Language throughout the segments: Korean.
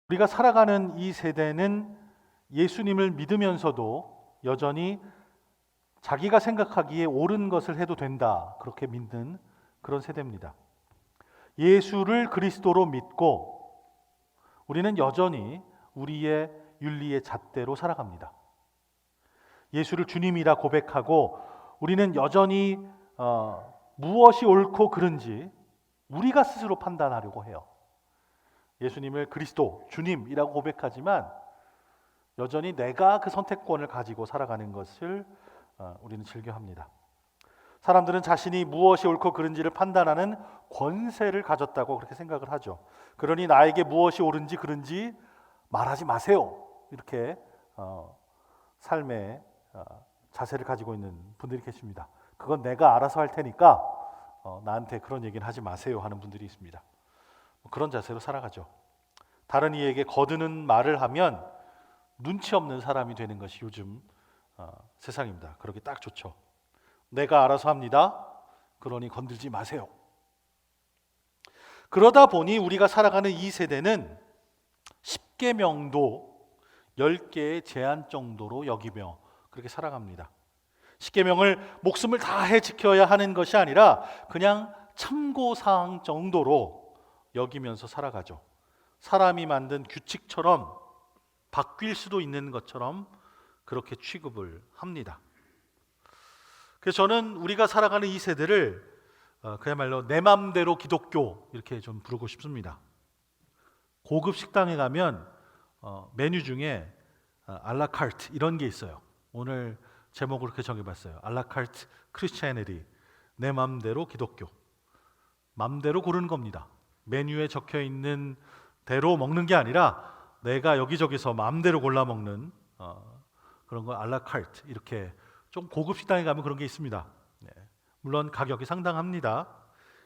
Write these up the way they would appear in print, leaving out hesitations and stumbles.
우리가 살아가는 이 세대는 예수님을 믿으면서도 여전히 자기가 생각하기에 옳은 것을 해도 된다, 그렇게 믿는 그런 세대입니다. 예수를 그리스도로 믿고 우리는 여전히 우리의 윤리의 잣대로 살아갑니다. 예수를 주님이라 고백하고 우리는 여전히 무엇이 옳고 그른지 우리가 스스로 판단하려고 해요. 예수님을 그리스도, 주님이라고 고백하지만 여전히 내가 그 선택권을 가지고 살아가는 것을 우리는 즐겨합니다. 사람들은 자신이 무엇이 옳고 그른지를 판단하는 권세를 가졌다고 그렇게 생각을 하죠. 그러니 나에게 무엇이 옳은지 그른지 말하지 마세요, 이렇게 삶의 자세를 가지고 있는 분들이 계십니다. 그건 내가 알아서 할 테니까 나한테 그런 얘기는 하지 마세요 하는 분들이 있습니다. 그런 자세로 살아가죠. 다른 이에게 거드는 말을 하면 눈치 없는 사람이 되는 것이 요즘 세상입니다. 그러기 딱 좋죠. 내가 알아서 합니다. 그러니 건들지 마세요. 그러다 보니 우리가 살아가는 이 세대는 10계명도 10개의 제한 정도로 여기며 그렇게 살아갑니다. 10계명을 목숨을 다해 지켜야 하는 것이 아니라 그냥 참고사항 정도로 여기면서 살아가죠. 사람이 만든 규칙처럼 바뀔 수도 있는 것처럼 그렇게 취급을 합니다. 그래서 저는 우리가 살아가는 이 세대를 그야말로 내 맘대로 기독교 이렇게 좀 부르고 싶습니다. 고급 식당에 가면 메뉴 중에 알라카르트 이런 게 있어요. 오늘 제목을 그렇게 정해봤어요. 알라카르트 크리스찬이티, 내 맘대로 기독교. 맘대로 고르는 겁니다. 메뉴에 적혀 있는 대로 먹는 게 아니라 내가 여기저기서 맘대로 골라 먹는 그런 거 알라카르트, 이렇게 좀 고급 식당에 가면 그런 게 있습니다. 네. 물론 가격이 상당합니다.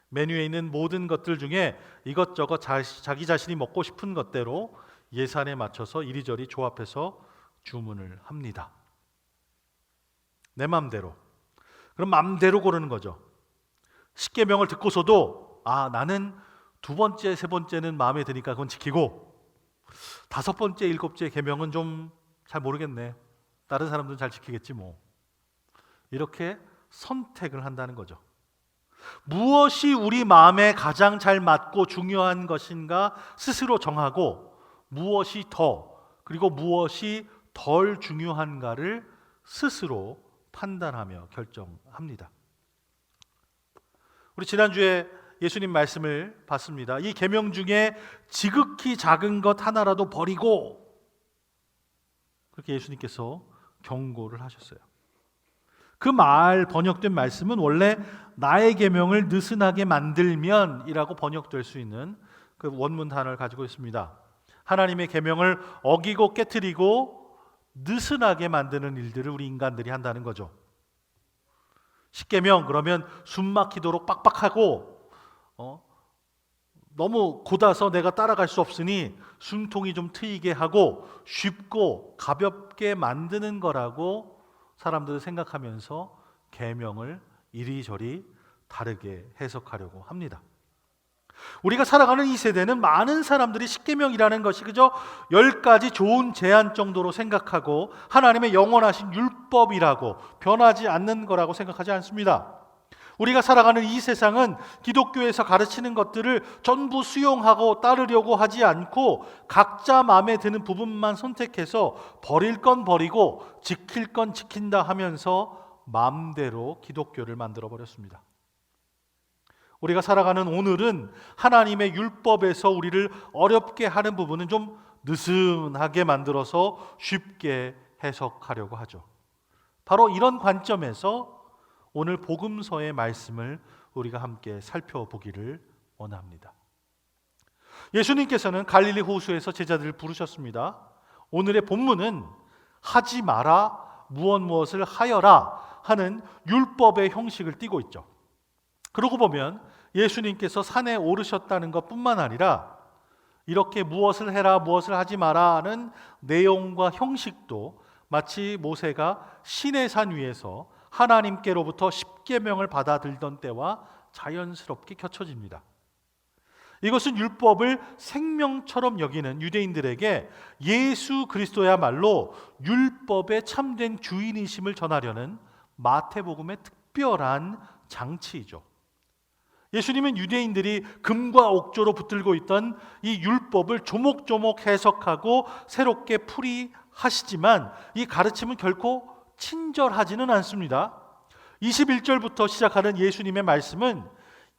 메뉴에 있는 모든 것들 중에 이것저것 자기 자신이 먹고 싶은 것대로 예산에 맞춰서 이리저리 조합해서 주문을 합니다. 내 맘대로. 그럼 맘대로 고르는 거죠. 10계명을 듣고서도 나는 두 번째, 세 번째는 마음에 드니까 그건 지키고 다섯 번째, 일곱째 계명은 좀 잘 모르겠네. 다른 사람들은 잘 지키겠지 뭐. 이렇게 선택을 한다는 거죠. 무엇이 우리 마음에 가장 잘 맞고 중요한 것인가 스스로 정하고 무엇이 더 그리고 무엇이 덜 중요한가를 스스로 판단하며 결정합니다. 우리 지난주에 예수님 말씀을 봤습니다. 이 계명 중에 지극히 작은 것 하나라도 버리고, 그렇게 예수님께서 경고를 하셨어요. 그 말 번역된 말씀은 원래 나의 계명을 느슨하게 만들면이라고 번역될 수 있는 그 원문 단어를 가지고 있습니다. 하나님의 계명을 어기고 깨트리고 느슨하게 만드는 일들을 우리 인간들이 한다는 거죠. 10계명 그러면 숨 막히도록 빡빡하고 너무 곧아서 내가 따라갈 수 없으니 숨통이 좀 트이게 하고 쉽고 가볍게 만드는 거라고 사람들은 생각하면서 계명을 이리저리 다르게 해석하려고 합니다. 우리가 살아가는 이 세대는 많은 사람들이 10계명이라는 것이 그저 10가지 좋은 제안 정도로 생각하고 하나님의 영원하신 율법이라고 변하지 않는 거라고 생각하지 않습니다. 우리가 살아가는 이 세상은 기독교에서 가르치는 것들을 전부 수용하고 따르려고 하지 않고 각자 마음에 드는 부분만 선택해서 버릴 건 버리고 지킬 건 지킨다 하면서 마음대로 기독교를 만들어 버렸습니다. 우리가 살아가는 오늘은 하나님의 율법에서 우리를 어렵게 하는 부분은 좀 느슨하게 만들어서 쉽게 해석하려고 하죠. 바로 이런 관점에서 오늘 복음서의 말씀을 우리가 함께 살펴보기를 원합니다. 예수님께서는 갈릴리 호수에서 제자들을 부르셨습니다. 오늘의 본문은 하지 마라, 무엇을 하여라 하는 율법의 형식을 띠고 있죠. 그러고 보면 예수님께서 산에 오르셨다는 것뿐만 아니라 이렇게 무엇을 해라, 무엇을 하지 마라는 내용과 형식도 마치 모세가 시내산 위에서 하나님께로부터 10계명을 받아들던 때와 자연스럽게 겹쳐집니다. 이것은 율법을 생명처럼 여기는 유대인들에게 예수 그리스도야말로 율법의 참된 주인이심을 전하려는 마태복음의 특별한 장치이죠. 예수님은 유대인들이 금과 옥조로 붙들고 있던 이 율법을 조목조목 해석하고 새롭게 풀이하시지만 이 가르침은 결코 친절하지는 않습니다. 21절부터 시작하는 예수님의 말씀은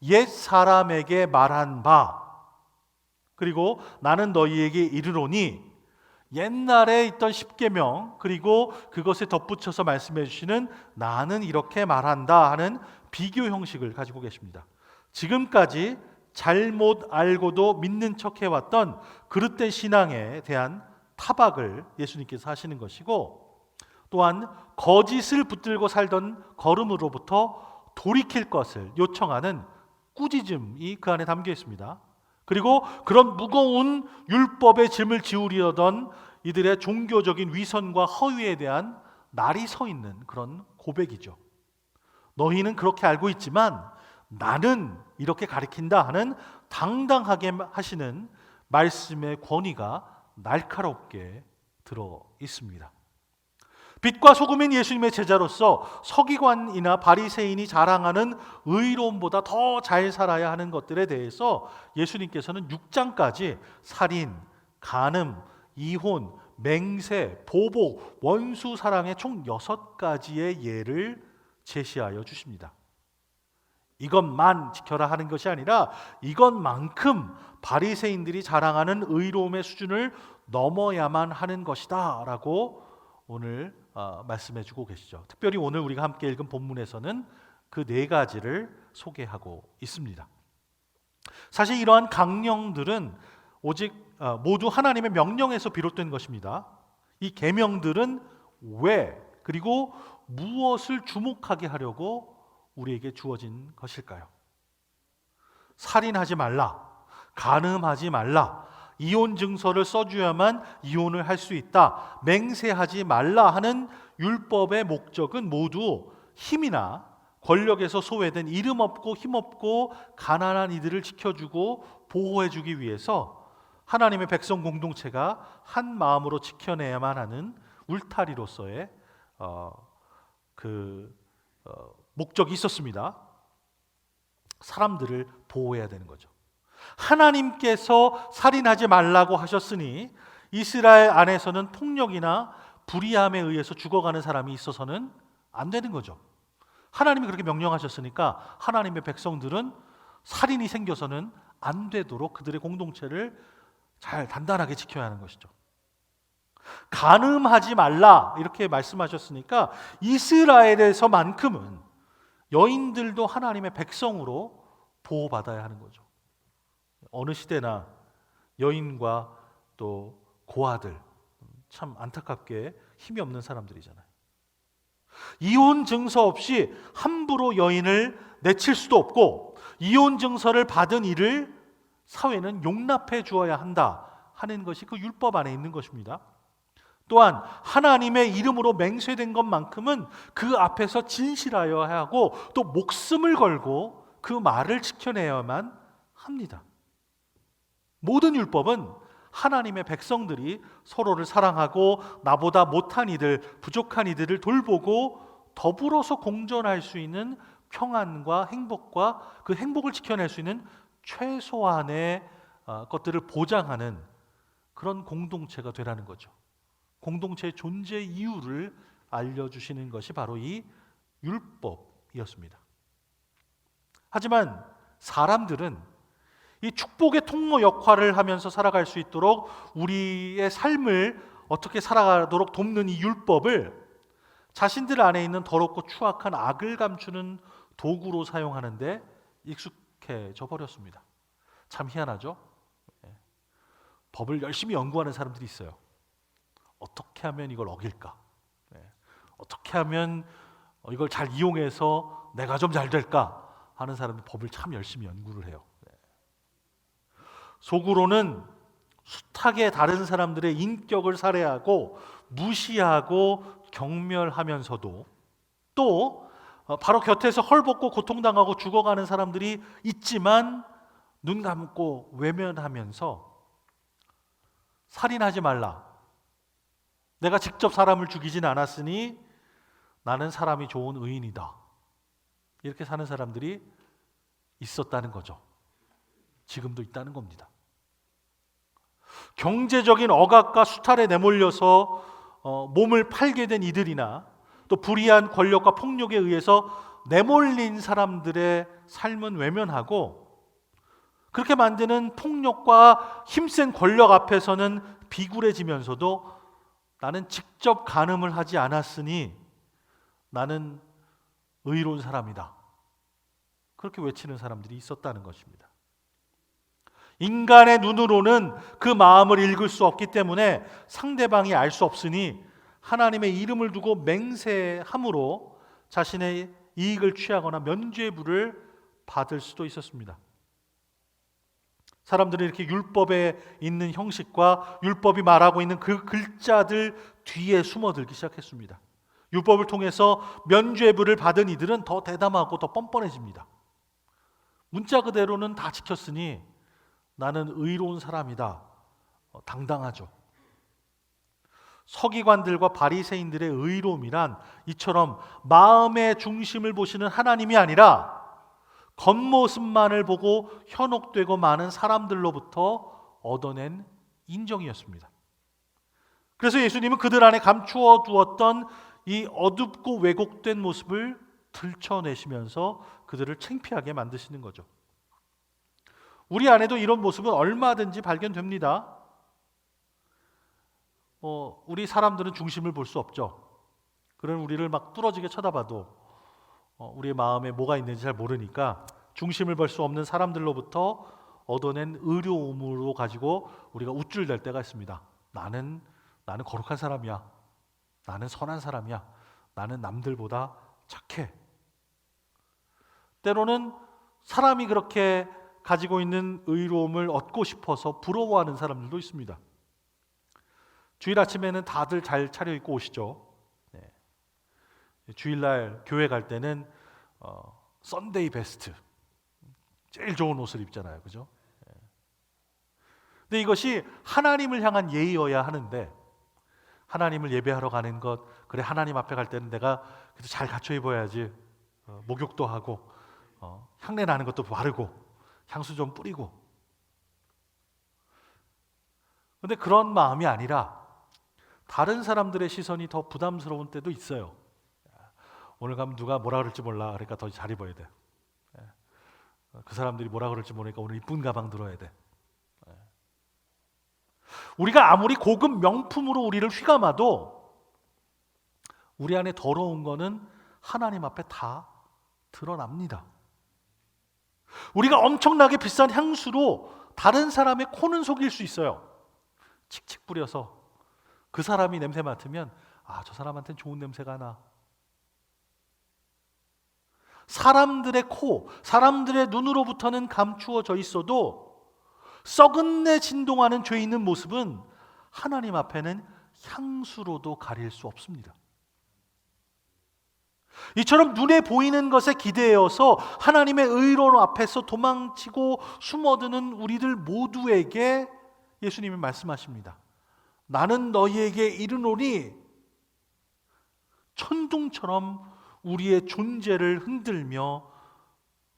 옛 사람에게 말한 바, 그리고 나는 너희에게 이르노니, 옛날에 있던 십계명, 그리고 그것에 덧붙여서 말씀해 주시는 나는 이렇게 말한다 하는 비교 형식을 가지고 계십니다. 지금까지 잘못 알고도 믿는 척 해왔던 그릇된 신앙에 대한 타박을 예수님께서 하시는 것이고, 또한 거짓을 붙들고 살던 걸음으로부터 돌이킬 것을 요청하는 꾸짖음이 그 안에 담겨 있습니다. 그리고 그런 무거운 율법의 짐을 지우려던 이들의 종교적인 위선과 허위에 대한 날이 서 있는 그런 고백이죠. 너희는 그렇게 알고 있지만 나는 이렇게 가리킨다 하는 당당하게 하시는 말씀의 권위가 날카롭게 들어 있습니다. 빛과 소금인 예수님의 제자로서 서기관이나 바리새인이 자랑하는 의로움보다 더 잘 살아야 하는 것들에 대해서 예수님께서는 6장까지 살인, 간음, 이혼, 맹세, 보복, 원수 사랑의 총 6가지의 예를 제시하여 주십니다. 이것만 지켜라 하는 것이 아니라 이것만큼 바리새인들이 자랑하는 의로움의 수준을 넘어야만 하는 것이다 라고 오늘 말씀해 주고 계시죠. 특별히 오늘 우리가 함께 읽은 본문에서는 그 4가지를 소개하고 있습니다. 사실 이러한 강령들은 오직 모두 하나님의 명령에서 비롯된 것입니다. 이 계명들은 왜, 그리고 무엇을 주목하게 하려고 우리에게 주어진 것일까요? 살인하지 말라, 간음하지 말라, 이혼 증서를 써줘야만 이혼을 할 수 있다, 맹세하지 말라 하는 율법의 목적은 모두 힘이나 권력에서 소외된 이름 없고 힘 없고 가난한 이들을 지켜주고 보호해주기 위해서 하나님의 백성 공동체가 한 마음으로 지켜내야만 하는 울타리로서의 목적이 있었습니다. 사람들을 보호해야 되는 거죠. 하나님께서 살인하지 말라고 하셨으니 이스라엘 안에서는 폭력이나 불의함에 의해서 죽어가는 사람이 있어서는 안 되는 거죠. 하나님이 그렇게 명령하셨으니까 하나님의 백성들은 살인이 생겨서는 안 되도록 그들의 공동체를 잘 단단하게 지켜야 하는 것이죠. 간음하지 말라 이렇게 말씀하셨으니까 이스라엘에서만큼은 여인들도 하나님의 백성으로 보호받아야 하는 거죠. 어느 시대나 여인과 또 고아들, 참 안타깝게 힘이 없는 사람들이잖아요. 이혼 증서 없이 함부로 여인을 내칠 수도 없고 이혼 증서를 받은 이를 사회는 용납해 주어야 한다 하는 것이 그 율법 안에 있는 것입니다. 또한 하나님의 이름으로 맹세된 것만큼은 그 앞에서 진실하여야 하고 또 목숨을 걸고 그 말을 지켜내야만 합니다. 모든 율법은 하나님의 백성들이 서로를 사랑하고 나보다 못한 이들, 부족한 이들을 돌보고 더불어서 공존할 수 있는 평안과 행복과 그 행복을 지켜낼 수 있는 최소한의 것들을 보장하는 그런 공동체가 되라는 거죠. 공동체의 존재 이유를 알려주시는 것이 바로 이 율법이었습니다. 하지만 사람들은 이 축복의 통로 역할을 하면서 살아갈 수 있도록 우리의 삶을 어떻게 살아가도록 돕는 이 율법을 자신들 안에 있는 더럽고 추악한 악을 감추는 도구로 사용하는데 익숙해져 버렸습니다. 참 희한하죠? 법을 열심히 연구하는 사람들이 있어요. 어떻게 하면 이걸 어길까? 어떻게 하면 이걸 잘 이용해서 내가 좀 잘 될까? 하는 사람들 법을 참 열심히 연구를 해요. 속으로는 숱하게 다른 사람들의 인격을 살해하고 무시하고 경멸하면서도 또 바로 곁에서 헐벗고 고통당하고 죽어가는 사람들이 있지만 눈 감고 외면하면서 살인하지 말라. 내가 직접 사람을 죽이진 않았으니 나는 사람이 좋은 의인이다. 이렇게 사는 사람들이 있었다는 거죠. 지금도 있다는 겁니다. 경제적인 억압과 수탈에 내몰려서 몸을 팔게 된 이들이나 또 불의한 권력과 폭력에 의해서 내몰린 사람들의 삶은 외면하고 그렇게 만드는 폭력과 힘센 권력 앞에서는 비굴해지면서도 나는 직접 간음을 하지 않았으니 나는 의로운 사람이다. 그렇게 외치는 사람들이 있었다는 것입니다. 인간의 눈으로는 그 마음을 읽을 수 없기 때문에 상대방이 알 수 없으니 하나님의 이름을 두고 맹세함으로 자신의 이익을 취하거나 면죄부를 받을 수도 있었습니다. 사람들은 이렇게 율법에 있는 형식과 율법이 말하고 있는 그 글자들 뒤에 숨어들기 시작했습니다. 율법을 통해서 면죄부를 받은 이들은 더 대담하고 더 뻔뻔해집니다. 문자 그대로는 다 지켰으니 나는 의로운 사람이다. 당당하죠. 서기관들과 바리새인들의 의로움이란 이처럼 마음의 중심을 보시는 하나님이 아니라 겉모습만을 보고 현혹되고 많은 사람들로부터 얻어낸 인정이었습니다. 그래서 예수님은 그들 안에 감추어 두었던 이 어둡고 왜곡된 모습을 들춰내시면서 그들을 창피하게 만드시는 거죠. 우리 안에도 이런 모습은 얼마든지 발견됩니다. 우리 사람들은 중심을 볼 수 없죠. 그런 우리를 막 뚫어지게 쳐다봐도 우리의 마음에 뭐가 있는지 잘 모르니까 중심을 볼 수 없는 사람들로부터 얻어낸 의로움으로 가지고 우리가 우쭐댈 때가 있습니다. 나는 거룩한 사람이야. 나는 선한 사람이야. 나는 남들보다 착해. 때로는 사람이 그렇게 가지고 있는 의로움을 얻고 싶어서 부러워하는 사람들도 있습니다. 주일 아침에는 다들 잘 차려입고 오시죠. 주일날 교회 갈 때는 썬데이 베스트, 제일 좋은 옷을 입잖아요, 그죠? 근데 이것이 하나님을 향한 예의여야 하는데 하나님을 예배하러 가는 것, 그래 하나님 앞에 갈 때는 내가 그래도 잘 갖춰 입어야지. 목욕도 하고 향내 나는 것도 바르고 향수 좀 뿌리고. 근데 그런 마음이 아니라 다른 사람들의 시선이 더 부담스러운 때도 있어요. 오늘 가면 누가 뭐라 그럴지 몰라. 그러니까 더 잘 입어야 돼. 그 사람들이 뭐라 그럴지 모르니까 오늘 이쁜 가방 들어야 돼. 우리가 아무리 고급 명품으로 우리를 휘감아도 우리 안에 더러운 거는 하나님 앞에 다 드러납니다. 우리가 엄청나게 비싼 향수로 다른 사람의 코는 속일 수 있어요. 칙칙 뿌려서 그 사람이 냄새 맡으면 저 사람한테는 좋은 냄새가 나. 사람들의 코, 사람들의 눈으로부터는 감추어져 있어도 썩은내 진동하는 죄 있는 모습은 하나님 앞에는 향수로도 가릴 수 없습니다. 이처럼 눈에 보이는 것에 기대어서 하나님의 의로움 앞에서 도망치고 숨어드는 우리들 모두에게 예수님이 말씀하십니다. 나는 너희에게 이르노니 천둥처럼 우리의 존재를 흔들며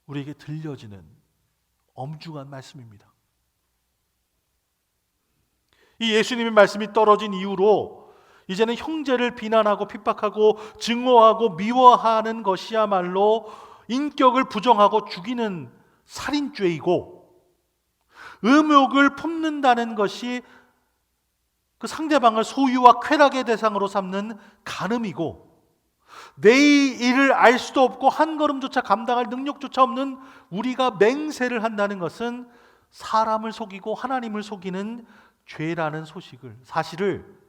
우리에게 들려지는 엄중한 말씀입니다. 이 예수님의 말씀이 떨어진 이후로 이제는 형제를 비난하고 핍박하고 증오하고 미워하는 것이야말로 인격을 부정하고 죽이는 살인죄이고, 음욕을 품는다는 것이 그 상대방을 소유와 쾌락의 대상으로 삼는 간음이고, 내 일을 알 수도 없고 한 걸음조차 감당할 능력조차 없는 우리가 맹세를 한다는 것은 사람을 속이고 하나님을 속이는 죄라는 사실을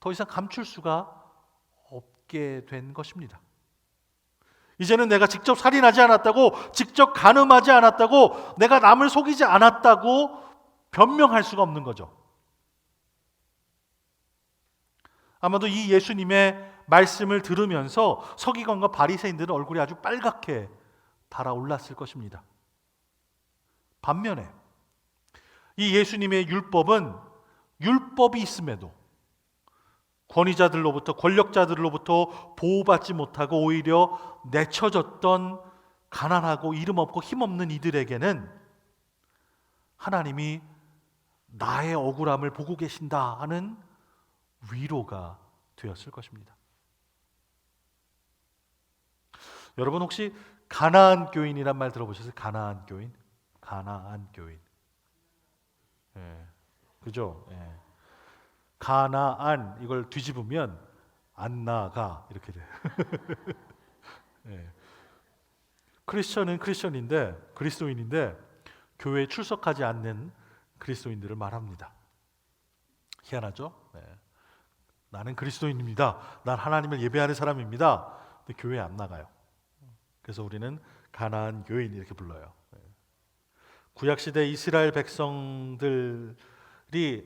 더 이상 감출 수가 없게 된 것입니다. 이제는 내가 직접 살인하지 않았다고, 직접 간음하지 않았다고, 내가 남을 속이지 않았다고 변명할 수가 없는 거죠. 아마도 이 예수님의 말씀을 들으면서 서기관과 바리새인들은 얼굴이 아주 빨갛게 달아올랐을 것입니다. 반면에 이 예수님의 율법은 율법이 있음에도 권위자들로부터, 권력자들로부터 보호받지 못하고 오히려 내쳐졌던 가난하고 이름 없고 힘없는 이들에게는 하나님이 나의 억울함을 보고 계신다 하는 위로가 되었을 것입니다. 여러분 혹시 가나안 교인이란 말 들어보셨어요? 가나안 교인? 가나안 교인. 예, 그죠? 예. 가나안 이걸 뒤집으면 안 나가 이렇게 돼. 예. 크리스천은 크리스천인데 그리스도인인데 교회에 출석하지 않는 그리스도인들을 말합니다. 희한하죠? 네. 나는 그리스도인입니다. 난 하나님을 예배하는 사람입니다. 근데 교회에 안 나가요. 그래서 우리는 가나안 교인 이렇게 불러요. 네. 구약 시대 이스라엘 백성들이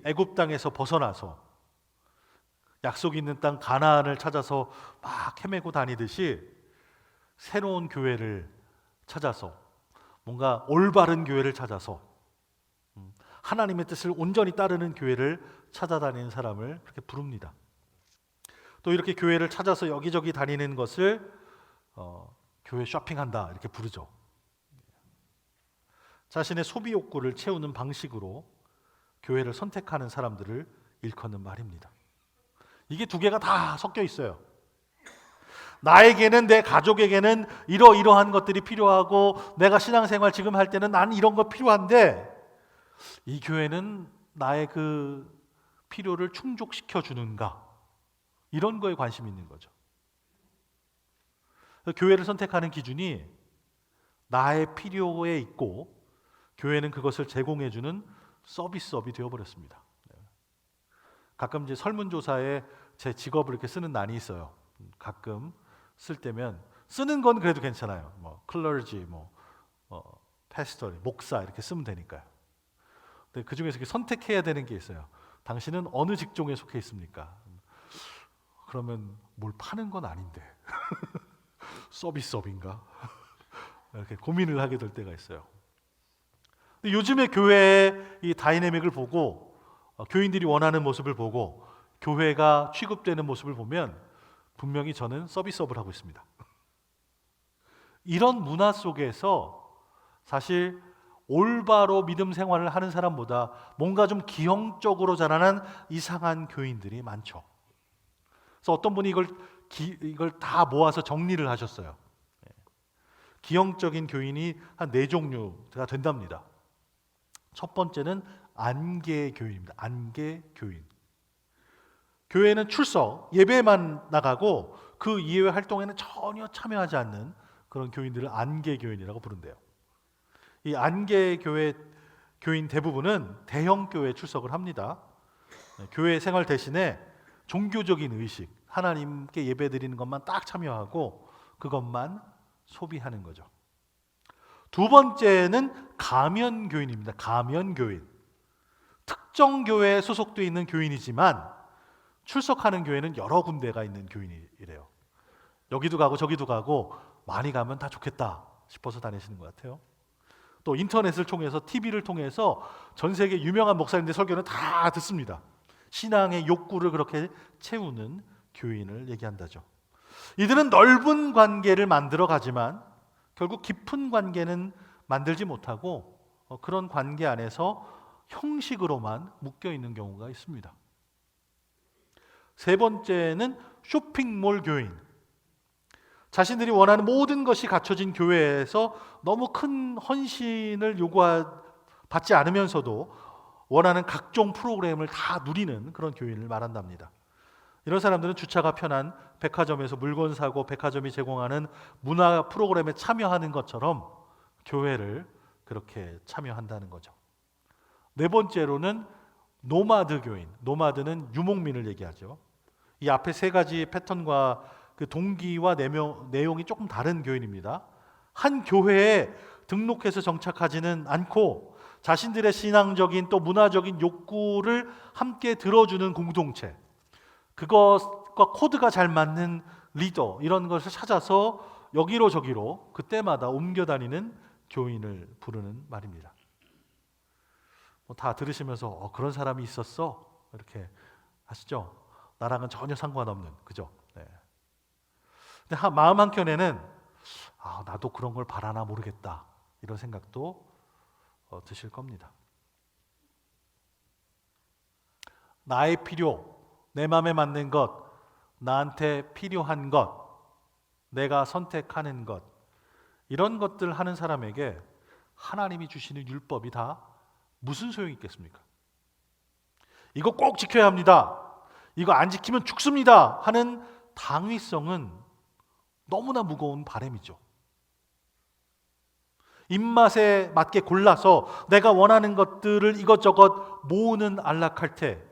애굽 땅에서 벗어나서 약속 있는 땅 가나안을 찾아서 막 헤매고 다니듯이 새로운 교회를 찾아서 뭔가 올바른 교회를 찾아서 하나님의 뜻을 온전히 따르는 교회를 찾아다니는 사람을 그렇게 부릅니다. 또 이렇게 교회를 찾아서 여기저기 다니는 것을 교회 쇼핑한다 이렇게 부르죠. 자신의 소비 욕구를 채우는 방식으로 교회를 선택하는 사람들을 일컫는 말입니다. 이게 두 개가 다 섞여 있어요. 나에게는, 내 가족에게는 이러이러한 것들이 필요하고 내가 신앙생활 지금 할 때는 난 이런 거 필요한데 이 교회는 나의 그 필요를 충족시켜 주는가, 이런 거에 관심이 있는 거죠. 교회를 선택하는 기준이 나의 필요에 있고 교회는 그것을 제공해 주는 서비스업이 되어버렸습니다. 가끔 이제 설문조사에 제 직업을 이렇게 쓰는 난이 있어요. 가끔 쓸 때면 쓰는 건 그래도 괜찮아요. 뭐 클러지, 패스터, 목사 이렇게 쓰면 되니까요. 근데 그 중에서 선택해야 되는 게 있어요. 당신은 어느 직종에 속해 있습니까? 그러면 뭘 파는 건 아닌데 서비스업인가? 이렇게 고민을 하게 될 때가 있어요. 근데 요즘에 교회의 이 다이내믹을 보고 교인들이 원하는 모습을 보고 교회가 취급되는 모습을 보면 분명히 저는 서비스업을 하고 있습니다. 이런 문화 속에서 사실 올바로 믿음 생활을 하는 사람보다 뭔가 좀 기형적으로 자라난 이상한 교인들이 많죠. 그래서 어떤 분이 이걸 다 모아서 정리를 하셨어요. 기형적인 교인이 한 4종류가 된답니다. 첫 번째는 안개 교인입니다. 안개 교인. 교회는 출석, 예배만 나가고 그 이외의 활동에는 전혀 참여하지 않는 그런 교인들을 안개 교인이라고 부른대요. 이 안개 교회 교인 대부분은 대형 교회에 출석을 합니다. 교회 생활 대신에 종교적인 의식, 하나님께 예배드리는 것만 딱 참여하고 그것만 소비하는 거죠. 두 번째는 가면 교인입니다. 가면 교인. 특정 교회에 소속되어 있는 교인이지만 출석하는 교회는 여러 군데가 있는 교인이래요. 여기도 가고 저기도 가고 많이 가면 다 좋겠다 싶어서 다니시는 것 같아요. 또 인터넷을 통해서, TV를 통해서 전 세계 유명한 목사님들 설교는 다 듣습니다. 신앙의 욕구를 그렇게 채우는 교인을 얘기한다죠. 이들은 넓은 관계를 만들어 가지만 결국 깊은 관계는 만들지 못하고 그런 관계 안에서 형식으로만 묶여 있는 경우가 있습니다. 세 번째는 쇼핑몰 교인. 자신들이 원하는 모든 것이 갖춰진 교회에서 너무 큰 헌신을 요구받지 않으면서도 원하는 각종 프로그램을 다 누리는 그런 교인을 말한답니다. 이런 사람들은 주차가 편한 백화점에서 물건 사고 백화점이 제공하는 문화 프로그램에 참여하는 것처럼 교회를 그렇게 참여한다는 거죠. 네 번째로는 노마드 교인. 노마드는 유목민을 얘기하죠. 이 앞에 세 가지 패턴과 그 동기와 내용이 조금 다른 교인입니다. 한 교회에 등록해서 정착하지는 않고 자신들의 신앙적인 또 문화적인 욕구를 함께 들어주는 공동체, 그것과 코드가 잘 맞는 리더, 이런 것을 찾아서 여기로 저기로 그때마다 옮겨 다니는 교인을 부르는 말입니다. 다 들으시면서 그런 사람이 있었어? 이렇게 하시죠? 나랑은 전혀 상관없는, 그죠? 네. 근데 마음 한켠에는 나도 그런 걸 바라나 모르겠다, 이런 생각도 드실 겁니다. 나의 필요, 내 마음에 맞는 것, 나한테 필요한 것, 내가 선택하는 것, 이런 것들 하는 사람에게 하나님이 주시는 율법이 다 무슨 소용이 있겠습니까? 이거 꼭 지켜야 합니다, 이거 안 지키면 죽습니다 하는 당위성은 너무나 무거운 바람이죠. 입맛에 맞게 골라서 내가 원하는 것들을 이것저것 모으는 안락할 때,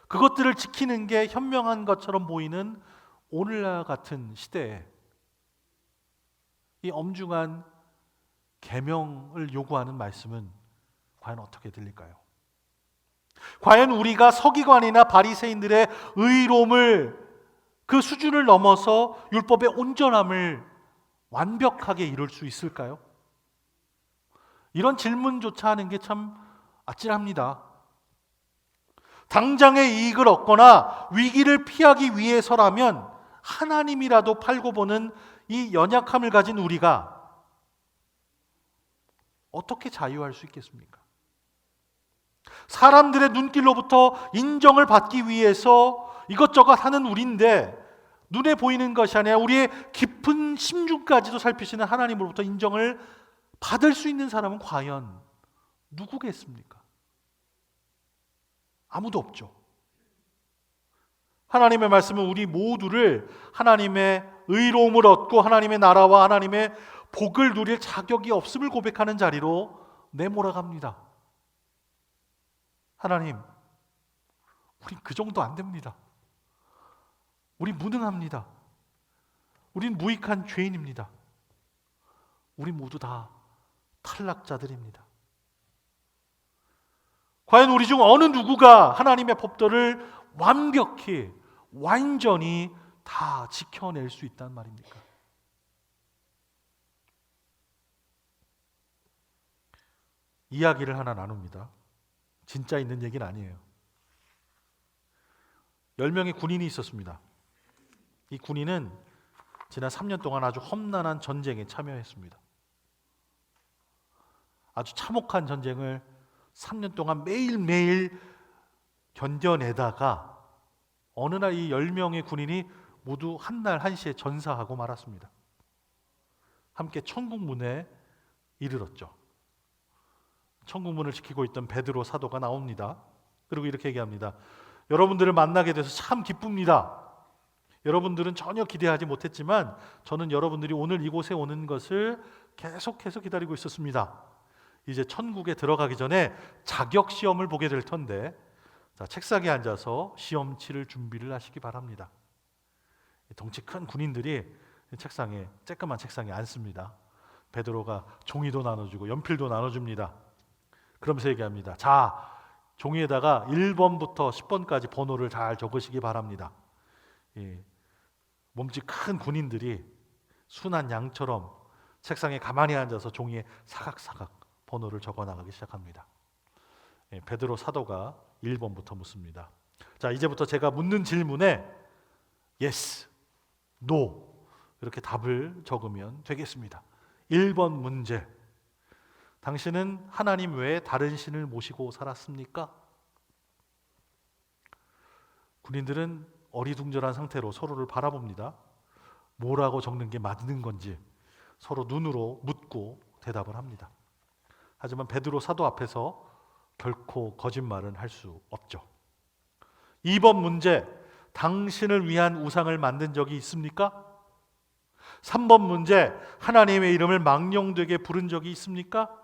그것들을 지키는 게 현명한 것처럼 보이는 오늘날 같은 시대에 이 엄중한 계명을 요구하는 말씀은 과연 어떻게 들릴까요? 과연 우리가 서기관이나 바리새인들의 의로움을, 그 수준을 넘어서 율법의 온전함을 완벽하게 이룰 수 있을까요? 이런 질문조차 하는 게 참 아찔합니다. 당장의 이익을 얻거나 위기를 피하기 위해서라면 하나님이라도 팔고 보는 이 연약함을 가진 우리가 어떻게 자유할 수 있겠습니까? 사람들의 눈길로부터 인정을 받기 위해서 이것저것 하는 우리인데, 눈에 보이는 것이 아니라 우리의 깊은 심중까지도 살피시는 하나님으로부터 인정을 받을 수 있는 사람은 과연 누구겠습니까? 아무도 없죠. 하나님의 말씀은 우리 모두를 하나님의 의로움을 얻고 하나님의 나라와 하나님의 복을 누릴 자격이 없음을 고백하는 자리로 내몰아갑니다. 하나님, 우린 그 정도 안 됩니다. 우린 무능합니다. 우린 무익한 죄인입니다. 우리 모두 다 탈락자들입니다. 과연 우리 중 어느 누구가 하나님의 법도를 완벽히, 완전히 다 지켜낼 수 있단 말입니까? 이야기를 하나 나눕니다. 진짜 있는 얘기는 아니에요. 10명의 군인이 있었습니다. 이 군인은 지난 3년 동안 아주 험난한 전쟁에 참여했습니다. 아주 참혹한 전쟁을 3년 동안 매일매일 견뎌내다가 어느 날 이 10명의 군인이 모두 한날 한시에 전사하고 말았습니다. 함께 천국문에 이르렀죠. 천국문을 지키고 있던 베드로 사도가 나옵니다. 그리고 이렇게 얘기합니다. 여러분들을 만나게 돼서 참 기쁩니다. 여러분들은 전혀 기대하지 못했지만 저는 여러분들이 오늘 이곳에 오는 것을 계속해서 기다리고 있었습니다. 이제 천국에 들어가기 전에 자격 시험을 보게 될 텐데, 자, 책상에 앉아서 시험 치를 준비를 하시기 바랍니다. 덩치 큰 군인들이 책상에, 쬐끄만 책상에 앉습니다. 베드로가 종이도 나눠주고 연필도 나눠줍니다. 그러면서 얘기합니다. 자, 종이에다가 1번부터 10번까지 번호를 잘 적으시기 바랍니다. 몸집 큰 군인들이 순한 양처럼 책상에 가만히 앉아서 종이에 사각사각 번호를 적어 나가기 시작합니다. 베드로 사도가 1번부터 묻습니다. 자, 이제부터 제가 묻는 질문에 yes, no 이렇게 답을 적으면 되겠습니다. 1번 문제. 당신은 하나님 외에 다른 신을 모시고 살았습니까? 군인들은 어리둥절한 상태로 서로를 바라봅니다. 뭐라고 적는 게 맞는 건지 서로 눈으로 묻고 대답을 합니다. 하지만 베드로 사도 앞에서 결코 거짓말은 할 수 없죠. 2번 문제, 당신을 위한 우상을 만든 적이 있습니까? 3번 문제, 하나님의 이름을 망령되게 부른 적이 있습니까?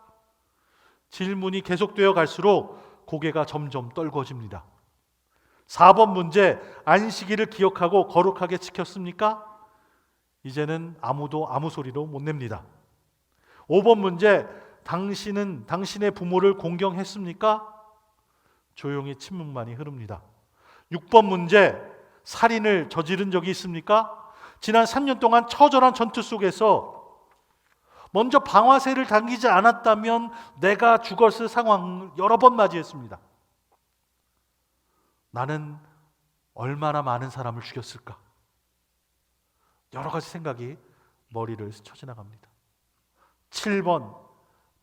질문이 계속되어 갈수록 고개가 점점 떨궈집니다. 4번 문제, 안식일을 기억하고 거룩하게 지켰습니까? 이제는 아무도 아무 소리도 못 냅니다. 5번 문제, 당신은 당신의 부모를 공경했습니까? 조용히 침묵만이 흐릅니다. 6번 문제, 살인을 저지른 적이 있습니까? 지난 3년 동안 처절한 전투 속에서 먼저 방아쇠를 당기지 않았다면 내가 죽었을 상황을 여러 번 맞이했습니다. 나는 얼마나 많은 사람을 죽였을까? 여러 가지 생각이 머리를 스쳐 지나갑니다. 7번,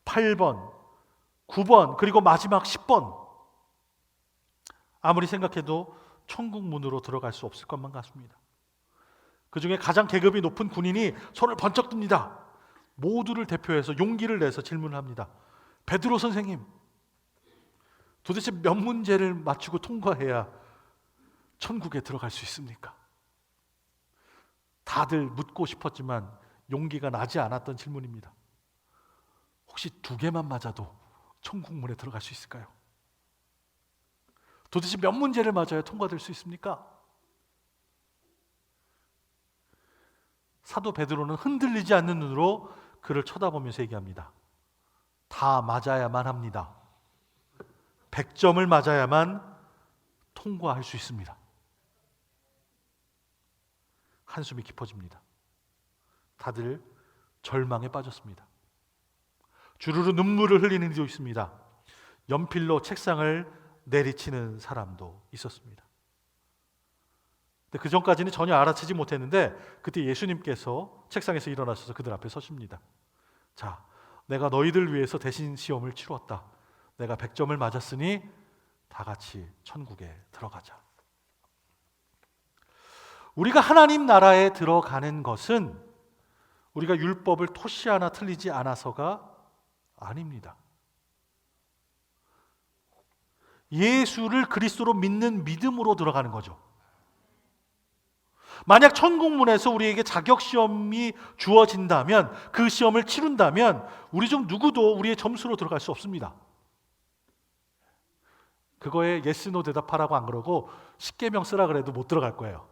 8번, 9번, 그리고 마지막 10번. 아무리 생각해도 천국 문으로 들어갈 수 없을 것만 같습니다. 그 중에 가장 계급이 높은 군인이 손을 번쩍 듭니다. 모두를 대표해서 용기를 내서 질문을 합니다. 베드로 선생님, 도대체 몇 문제를 맞추고 통과해야 천국에 들어갈 수 있습니까? 다들 묻고 싶었지만 용기가 나지 않았던 질문입니다. 혹시 2개만 맞아도 천국 문에 들어갈 수 있을까요? 도대체 몇 문제를 맞아야 통과될 수 있습니까? 사도 베드로는 흔들리지 않는 눈으로 그를 쳐다보면서 얘기합니다. 다 맞아야만 합니다. 100점을 맞아야만 통과할 수 있습니다. 한숨이 깊어집니다. 다들 절망에 빠졌습니다. 주르르 눈물을 흘리는 이도 있습니다. 연필로 책상을 내리치는 사람도 있었습니다. 근데 그 전까지는 전혀 알아채지 못했는데 그때 예수님께서 책상에서 일어나셔서 그들 앞에 서십니다. 자, 내가 너희들 위해서 대신 시험을 치루었다. 내가 100점을 맞았으니 다 같이 천국에 들어가자. 우리가 하나님 나라에 들어가는 것은 우리가 율법을 토시 하나 틀리지 않아서가 아닙니다. 예수를 그리스도로 믿는 믿음으로 들어가는 거죠. 만약 천국문에서 우리에게 자격시험이 주어진다면, 그 시험을 치룬다면 우리 중 누구도 우리의 점수로 들어갈 수 없습니다. 그거에 yes, no 대답하라고 안 그러고 십계명 쓰라 그래도 못 들어갈 거예요.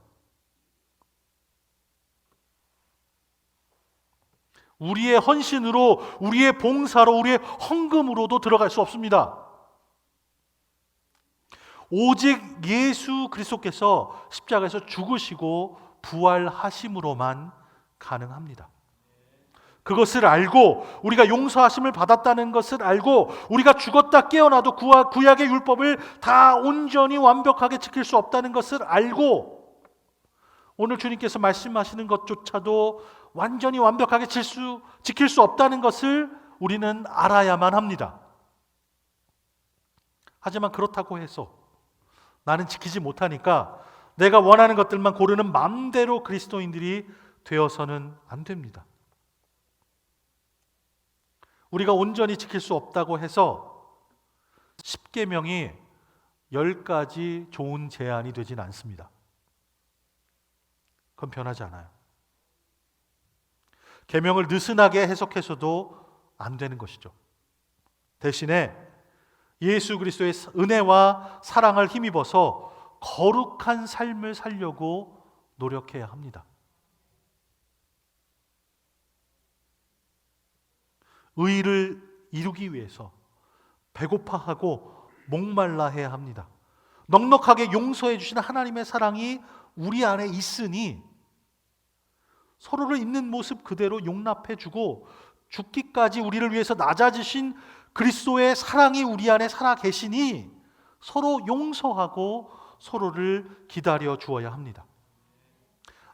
우리의 헌신으로, 우리의 봉사로, 우리의 헌금으로도 들어갈 수 없습니다. 오직 예수 그리스도께서 십자가에서 죽으시고 부활하심으로만 가능합니다. 그것을 알고 우리가 용서하심을 받았다는 것을 알고 우리가 죽었다 깨어나도 구약의 율법을 다 온전히 완벽하게 지킬 수 없다는 것을 알고 오늘 주님께서 말씀하시는 것조차도 완전히 완벽하게 지킬 수 없다는 것을 우리는 알아야만 합니다. 하지만 그렇다고 해서 나는 지키지 못하니까 내가 원하는 것들만 고르는 마음대로 그리스도인들이 되어서는 안 됩니다. 우리가 온전히 지킬 수 없다고 해서 10계명이 10가지 좋은 제안이 되진 않습니다. 그건 변하지 않아요. 계명을 느슨하게 해석해서도 안 되는 것이죠. 대신에 예수 그리스도의 은혜와 사랑을 힘입어서 거룩한 삶을 살려고 노력해야 합니다. 의를 이루기 위해서 배고파하고 목말라 해야 합니다. 넉넉하게 용서해 주시는 하나님의 사랑이 우리 안에 있으니 서로를 있는 모습 그대로 용납해 주고 죽기까지 우리를 위해서 낮아지신 그리스도의 사랑이 우리 안에 살아 계시니 서로 용서하고 서로를 기다려 주어야 합니다.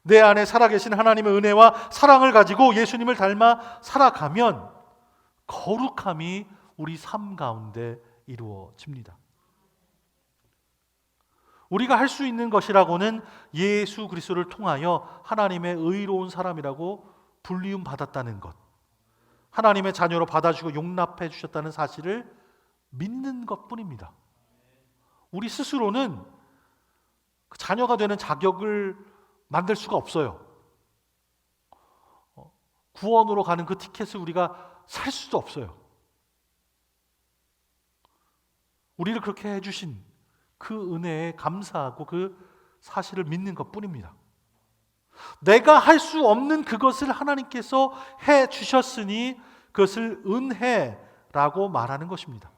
내 안에 살아계신 하나님의 은혜와 사랑을 가지고 예수님을 닮아 살아가면 거룩함이 우리 삶 가운데 이루어집니다. 우리가 할 수 있는 것이라고는 예수 그리스도를 통하여 하나님의 의로운 사람이라고 불리움 받았다는 것, 하나님의 자녀로 받아주고 용납해 주셨다는 사실을 믿는 것뿐입니다. 우리 스스로는 자녀가 되는 자격을 만들 수가 없어요. 구원으로 가는 그 티켓을 우리가 살 수도 없어요. 우리를 그렇게 해주신 그 은혜에 감사하고 그 사실을 믿는 것뿐입니다. 내가 할 수 없는 그것을 하나님께서 해주셨으니 그것을 은혜라고 말하는 것입니다.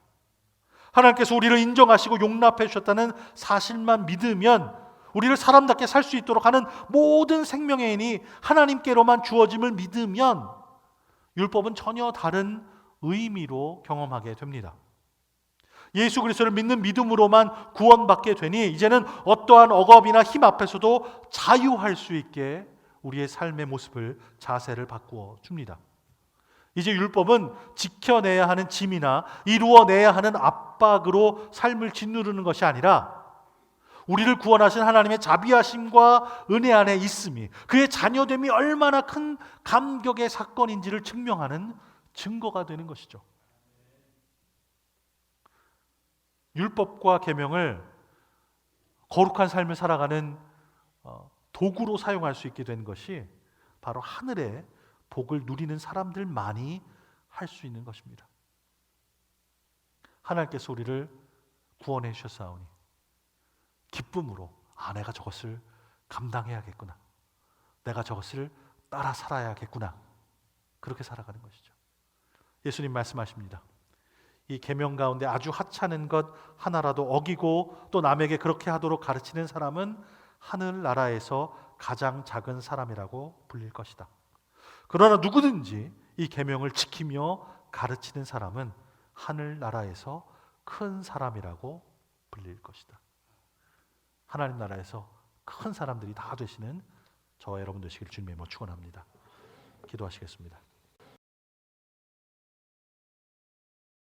하나님께서 우리를 인정하시고 용납해 주셨다는 사실만 믿으면 우리를 사람답게 살 수 있도록 하는 모든 생명의 인이 하나님께로만 주어짐을 믿으면 율법은 전혀 다른 의미로 경험하게 됩니다. 예수 그리스도를 믿는 믿음으로만 구원받게 되니 이제는 어떠한 억압이나 힘 앞에서도 자유할 수 있게 우리의 삶의 모습을, 자세를 바꾸어 줍니다. 이제 율법은 지켜내야 하는 짐이나 이루어내야 하는 압박으로 삶을 짓누르는 것이 아니라 우리를 구원하신 하나님의 자비하심과 은혜 안에 있음이, 그의 자녀됨이 얼마나 큰 감격의 사건인지를 증명하는 증거가 되는 것이죠. 율법과 계명을 거룩한 삶을 살아가는 도구로 사용할 수 있게 된 것이 바로 하늘의 복을 누리는 사람들만이 할 수 있는 것입니다. 하나님께서 우리를 구원해 주셨사오니 기쁨으로 내가 저것을 감당해야겠구나, 내가 저것을 따라 살아야겠구나, 그렇게 살아가는 것이죠. 예수님 말씀하십니다. 이 계명 가운데 아주 하찮은 것 하나라도 어기고 또 남에게 그렇게 하도록 가르치는 사람은 하늘나라에서 가장 작은 사람이라고 불릴 것이다. 그러나 누구든지 이 계명을 지키며 가르치는 사람은 하늘나라에서 큰 사람이라고 불릴 것이다. 하나님 나라에서 큰 사람들이 다 되시는 저와 여러분 되시길 주님의 이름으로 축원합니다. 기도하시겠습니다.